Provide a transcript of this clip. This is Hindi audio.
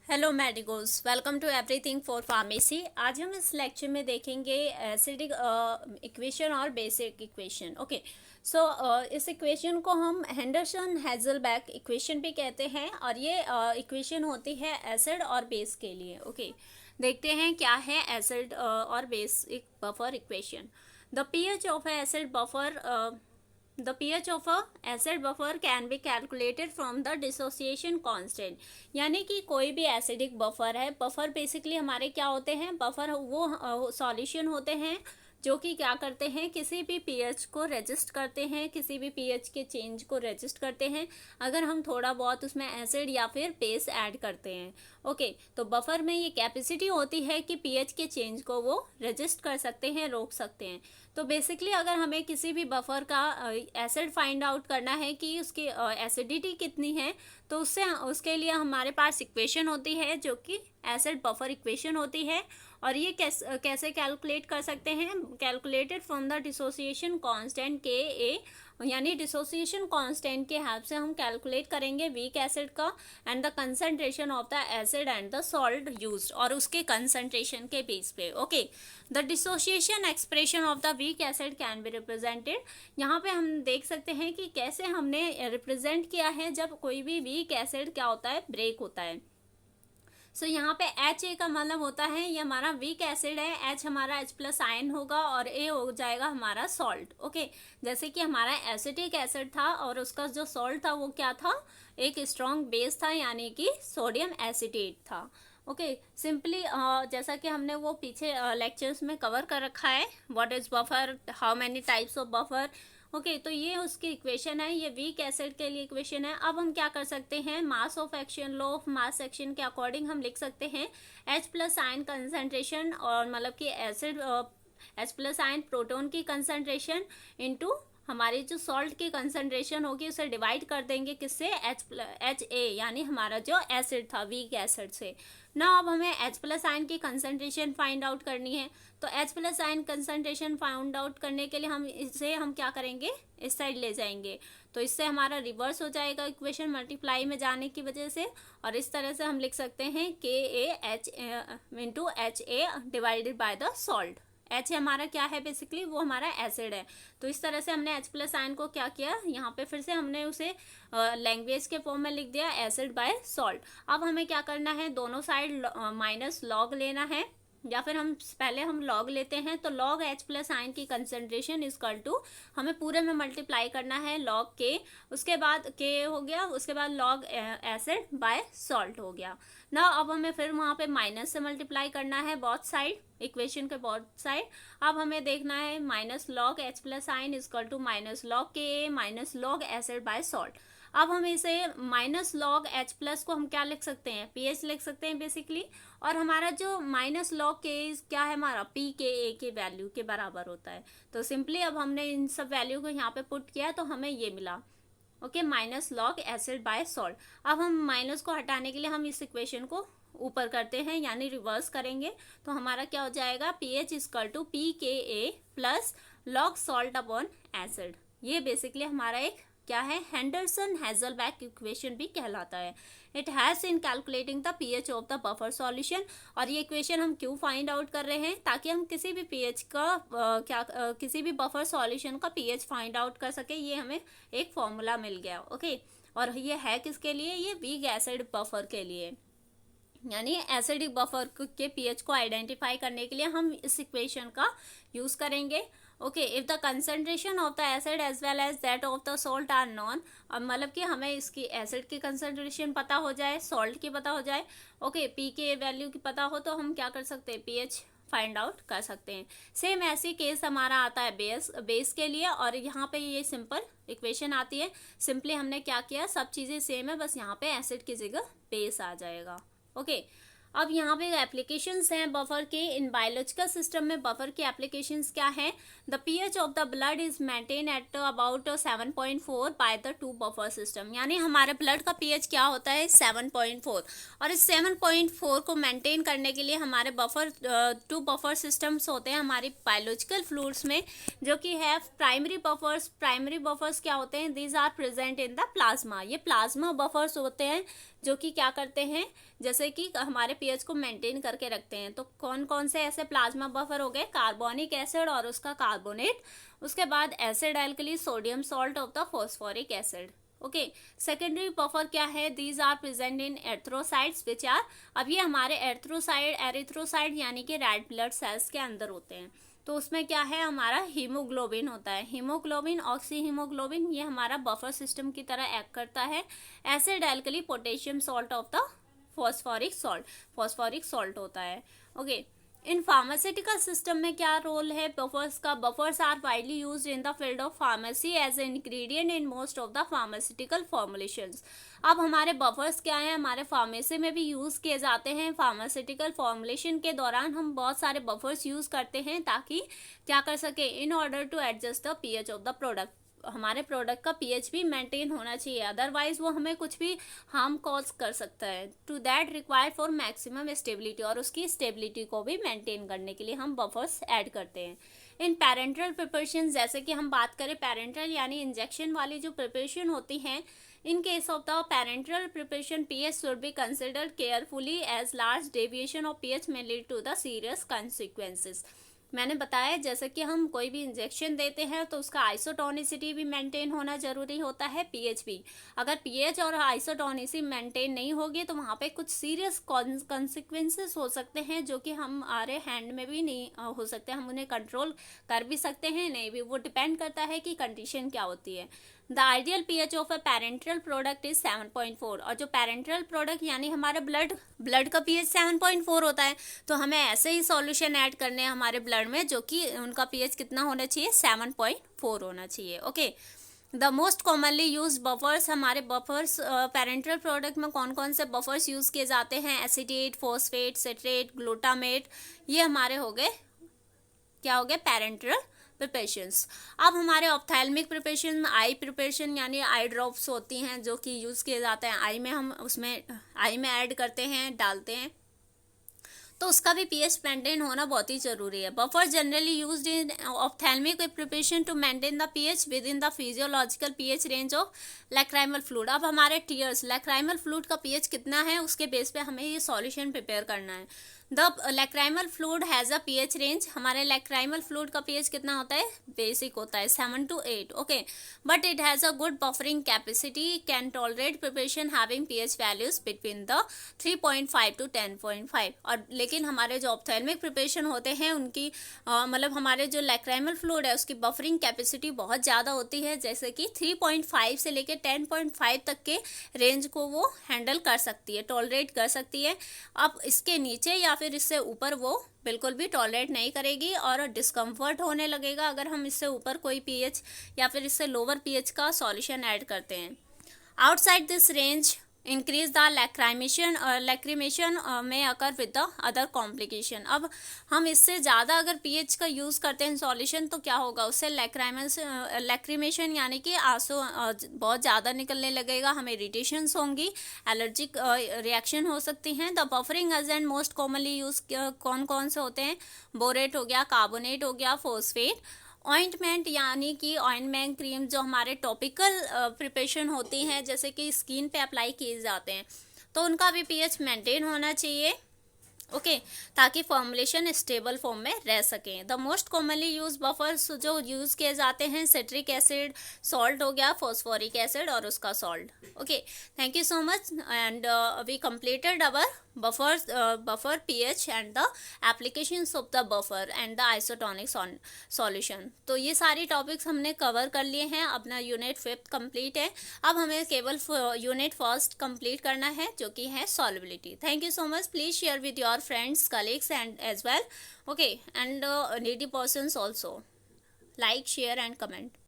Hello medicos, welcome to everything for pharmacy. आज हम इस लेक्चर में देखेंगे एसिडिक इक्वेशन और बेसिक इक्वेशन। ओके, सो इस इक्वेशन को हम हेंडरसन हेजलबैक इक्वेशन भी कहते हैं और ये इक्वेशन होती है एसिड और बेस के लिए। ओके, देखते हैं क्या है एसिड और basic buffer equation. The pH of acid buffer The pH of a acid buffer can be calculated from the dissociation constant। यानी कि कोई भी एसिडिक बफर है, बफर बेसिकली हमारे क्या होते हैं, बफर वो सॉल्यूशन होते हैं जो कि क्या करते हैं, किसी भी पीएच को रेजिस्ट करते हैं, किसी भी पीएच के चेंज को रेजिस्ट करते हैं अगर हम थोड़ा बहुत उसमें एसिड या फिर बेस ऐड करते हैं। ओके, तो बफर में ये कैपेसिटी होती है कि पीएच के चेंज को वो रेजिस्ट कर सकते हैं, रोक सकते हैं। तो बेसिकली अगर हमें किसी भी बफर का एसिड फाइंड आउट करना है कि उसकी एसिडिटी कितनी है, तो उसके लिए हमारे पास इक्वेशन होती है जो कि एसिड बफर इक्वेशन होती है। और ये कैसे कैलकुलेट कर सकते हैं, calculated from the dissociation constant के ए, यानी डिसोसिएशन कांस्टेंट के हेल्प से हम कैलकुलेट करेंगे वीक एसिड का and the concentration of the acid and the salt used, और उसके कंसंट्रेशन के बेस पे। Okay, the dissociation expression of the weak acid can be represented. यहाँ पे हम देख सकते हैं कि कैसे हमने रिप्रेजेंट किया है जब कोई भी वीक एसिड क्या होता है, ब्रेक होता है। सो यहाँ पे HA का मतलब होता है ये हमारा वीक एसिड है, H हमारा H+ आयन होगा और A हो जाएगा हमारा सॉल्ट। ओके, जैसे कि हमारा एसिटिक एसिड था और उसका जो सॉल्ट था वो क्या था, एक स्ट्रॉन्ग बेस था, यानी कि सोडियम एसिटेट था। ओके, सिंपली जैसा कि हमने वो पीछे लेक्चर्स में कवर कर रखा है, what is buffer, how many types of buffer. Okay, तो ये उसकी इक्वेशन है, ये वीक एसिड के लिए इक्वेशन है। अब हम क्या कर सकते हैं, mass of action, law of mass action के अकॉर्डिंग हम लिख सकते हैं H+ आयन कंसंट्रेशन, और मतलब कि एसिड H+ आयन प्रोटॉन की कंसंट्रेशन इनटू हमारी जो सॉल्ट की कंसंट्रेशन होगी उसे डिवाइड कर देंगे किससे, HA, यानी हमारा जो एसिड था वीक एसिड से ना। अब हमें H+ आयन की कंसंट्रेशन फाइंड आउट करनी है, तो H+ ion concentration find out करने के लिए हम क्या करेंगे, इस साइड ले जाएंगे, तो इससे हमारा रिवर्स हो जाएगा इक्वेशन मल्टीप्लाई में जाने की वजह से, और इस तरह से हम लिख सकते हैं KaH into HA divided by the salt. H हमारा क्या है, बेसिकली वो हमारा एसिड है। तो इस तरह से हमने H+ आयन को क्या किया, यहाँ पे फिर से हमने उसे लैंग्वेज के फॉर्म में लिख दिया, एसिड बाय सॉल्ट। अब हमें क्या करना है, दोनों साइड माइनस लॉग लेना है, या फिर पहले हम लॉग लेते हैं, तो लॉग H+ आयन की कंसंट्रेशन इक्वल टू हमें पूरे में मल्टीप्लाई करना है लॉग K, उसके बाद K हो गया, उसके बाद लॉग एसिड बाय सॉल्ट हो गया ना। अब हमें फिर वहाँ पे माइनस से मल्टीप्लाई करना है बोथ साइड, इक्वेशन के बोथ साइड। अब हमें देखना है minus log H+ ion equal to minus log Ka minus log acid by salt. अब हम इसे माइनस लॉग H+ को हम क्या लिख सकते हैं, pH लिख सकते हैं बेसिकली, और हमारा जो माइनस लॉग K क्या है, हमारा pKa के वैल्यू के बराबर होता है। तो सिंपली अब हमने इन सब वैल्यू को यहाँ पे पुट किया तो हमें ये मिला। Okay, minus log acid by salt. अब हम माइनस को हटाने के लिए हम इस इक्वेशन को ऊपर करते हैं, यानी रिवर्स करेंगे, तो हमारा क्या हो जाएगा, pH equal to pKa plus log salt upon acid. ये बेसिकली हमारा एक क्या है, हेंडरसन हेजलबैक इक्वेशन भी कहलाता है। It has in calculating the pH of the buffer solution. और ये इक्वेशन हम क्यों फाइंड आउट कर रहे हैं, ताकि हम किसी भी पीएच का किसी भी बफर सॉल्यूशन का पीएच फाइंड आउट कर सके। ये हमें एक फॉर्मूला मिल गया। ओके, और ये है किसके लिए, ये वीक एसिड बफर के लिए, यानी एसिडिक बफर के पीएच को आइडेंटिफाई करने के लिए हम इस इक्वेशन का यूज करेंगे। Okay, if the concentration of the acid as well as that of the salt are known, अब मतलब कि हमें इसकी एसिड की कंसंट्रेशन पता हो जाए, सॉल्ट की पता हो जाए, ओके, पी के वैल्यू की पता हो, तो हम क्या कर सकते हैं, पीएच फाइंड आउट कर सकते हैं। सेम ऐसी केस हमारा आता है बेस के लिए, और यहाँ पे ये सिंपल इक्वेशन आती है। सिंपली हमने क्या किया, सब चीज़ें सेम है, बस यहाँ पे एसिड की जगह बेस आ जाएगा। ओके, अब यहाँ पे एप्लीकेशंस हैं बफर के। इन बायोलॉजिकल सिस्टम में बफर की एप्लीकेशंस क्या है, the pH of the blood is maintain at about 7.4 by the two buffer system, यानी हमारे ब्लड का पीएच क्या होता है, 7.4, और इस 7.4 को मेंटेन करने के लिए हमारे टू बफर सिस्टम्स होते हैं हमारी बायोलॉजिकल फ्लूइड्स में, जो कि है प्राइमरी बफर्स। प्राइमरी बफर्स क्या होते हैं, these are present in the plasma, ये प्लाज्मा बफर्स होते हैं जो कि क्या करते हैं, जैसे कि हमारे पीएच को मेंटेन करके रखते हैं। तो कौन कौन से ऐसे प्लाज्मा बफर हो गए, कार्बोनिक एसिड और उसका कार्बोनेट, उसके बाद acid alkali, sodium salt of the phosphoric acid. Okay, secondary buffer क्या है, these are present in erythrocytes which are, अब ये हमारे एरिथ्रोसाइड यानी कि रेड ब्लड सेल्स के अंदर होते हैं। तो उसमें क्या है, हमारा हीमोग्लोबिन होता है, हीमोग्लोबिन, ऑक्सी हीमोग्लोबिन, ये हमारा बफर सिस्टम की तरह एक्ट करता है। Acid alkali, potassium salt of the phosphoric salt होता है। ओके, इन फार्मास्यूटिकल सिस्टम में क्या रोल है बफर्स का, buffers are widely used in the field of pharmacy as a ingredient in most of the pharmaceutical formulations. अब हमारे बफर्स क्या हैं, हमारे फार्मेसी में भी यूज़ किए जाते हैं। फार्मास्यूटिकल फॉर्मुलेशन के दौरान हम बहुत सारे बफर्स यूज़ करते हैं ताकि क्या कर सके, in order to adjust the pH of the product, हमारे प्रोडक्ट का पीएच भी मेंटेन होना चाहिए, अदरवाइज वो हमें कुछ भी हार्म कॉज कर सकता है। To that required for maximum stability, और उसकी स्टेबिलिटी को भी मेंटेन करने के लिए हम बफर्स ऐड करते हैं। इन पैरेंटल प्रिपरेशन, जैसे कि हम बात करें पैरेंटल यानी इंजेक्शन वाली जो प्रिपरेशन होती हैं, in case of the parenteral preparation pH should be considered carefully as large deviation of pH may lead to the serious consequences। मैंने बताया जैसे कि हम कोई भी इंजेक्शन देते हैं तो उसका आइसोटोनिसिटी भी मेंटेन होना जरूरी होता है, पीएच भी। अगर पीएच और आइसोटोनिसिटी मेंटेन नहीं होगी तो वहाँ पे कुछ सीरियस कॉन्सिक्वेंसेस हो सकते हैं जो कि हमारे हैंड में भी नहीं हो सकते, हम उन्हें कंट्रोल कर भी सकते हैं नहीं भी, वो डिपेंड करता है कि कंडीशन क्या होती है। The ideal pH of a parental product is 7.4, और जो पैरेंटल प्रोडक्ट यानी हमारा ब्लड का पीएच 7.4 होता है, तो हमें ऐसे ही सॉल्यूशन ऐड करने हैं हमारे ब्लड में जो कि उनका पीएच कितना होना चाहिए, 7.4 होना चाहिए। Okay, the most commonly use buffers, हमारे बफर्स पैरेंटल प्रोडक्ट में कौन कौन से बफर्स यूज किए जाते हैं, एसिटेट, फॉस्फेट, सिट्रेट, ग्लूटामेट, ये हमारे हो गए, क्या हो गए, पैरेंटल प्रिपरेशंस। अब हमारे ऑप्थेल्मिक प्रिपरेशन, आई प्रिपरेशन यानी आई ड्रॉप्स होती हैं जो कि यूज़ किए जाते हैं आई में, हम उसमें आई में ऐड करते हैं, डालते हैं, तो उसका भी पीएच मेंटेन होना बहुत ही जरूरी है। Buffer generally used in ophthalmic preparation to maintain the pH within the physiological pH range of lacrimal fluid. अब हमारे टीयर्स, लैक्राइमल फ्लूइड का पीएच कितना है उसके बेस पे हमें ये सॉल्यूशन प्रिपेयर करना है। The lacrimal fluid has a pH range, हमारे लैक्राइमल फ्लूइड का पीएच कितना होता है, बेसिक होता है 7 to 8। Okay, but it has a good buffering capacity, can tolerate preparation having pH values between the 3.5 to 10.5। और लेकिन हमारे जो ऑप्थेल्मिक प्रिपरेशन होते हैं उनकी मतलब हमारे जो लैक्राइमल फ्लूइड है उसकी बफरिंग कैपेसिटी बहुत ज़्यादा होती है, जैसे कि 3.5 से लेकर 10.5 तक के रेंज को वो हैंडल कर सकती है, टॉलरेट कर सकती है। अब इसके नीचे या फिर इससे ऊपर वो बिल्कुल भी टॉलरेट नहीं करेगी और डिस्कम्फर्ट होने लगेगा अगर हम इससे ऊपर कोई पीएच या फिर इससे लोअर पीएच का सॉल्यूशन ऐड करते हैं। Outside this range increase the lacrimation में occur with the other complication. अब हम इससे ज़्यादा अगर पीएच का यूज़ करते हैं सॉल्यूशन तो क्या होगा, उससे लैक्रिमेशन यानी कि आंसू बहुत ज़्यादा निकलने लगेगा, हमें इरिटेशंस होंगी, एलर्जिक रिएक्शन हो सकती हैं। The buffering agent most commonly use कौन कौन से होते हैं, बोरेट हो गया, कार्बोनेट हो गया, फॉस्फेट। ऑइंटमेंट यानी कि ऑइंटमेंट क्रीम जो हमारे टॉपिकल प्रिपरेशन होती हैं जैसे कि स्किन पे अप्लाई किए जाते हैं, तो उनका भी पीएच मेंटेन होना चाहिए। ओके, ताकि फॉर्मुलेशन स्टेबल फॉर्म में रह सकें। The most commonly use buffers जो यूज़ किए जाते हैं, सिट्रिक एसिड, सॉल्ट हो गया, फॉस्फोरिक एसिड और उसका salt. Okay, thank you so much and we completed our buffer pH and the applications of the buffer and the isotonic solution। तो ये सारी टॉपिक्स हमने कवर कर लिए हैं, अपना यूनिट 5 कंप्लीट है। अब हमें केवल यूनिट 1 कंप्लीट करना है जो कि है solubility. Thank you so much, please share with your friends, colleagues and as well. Okay, and needy persons also like, share and comment.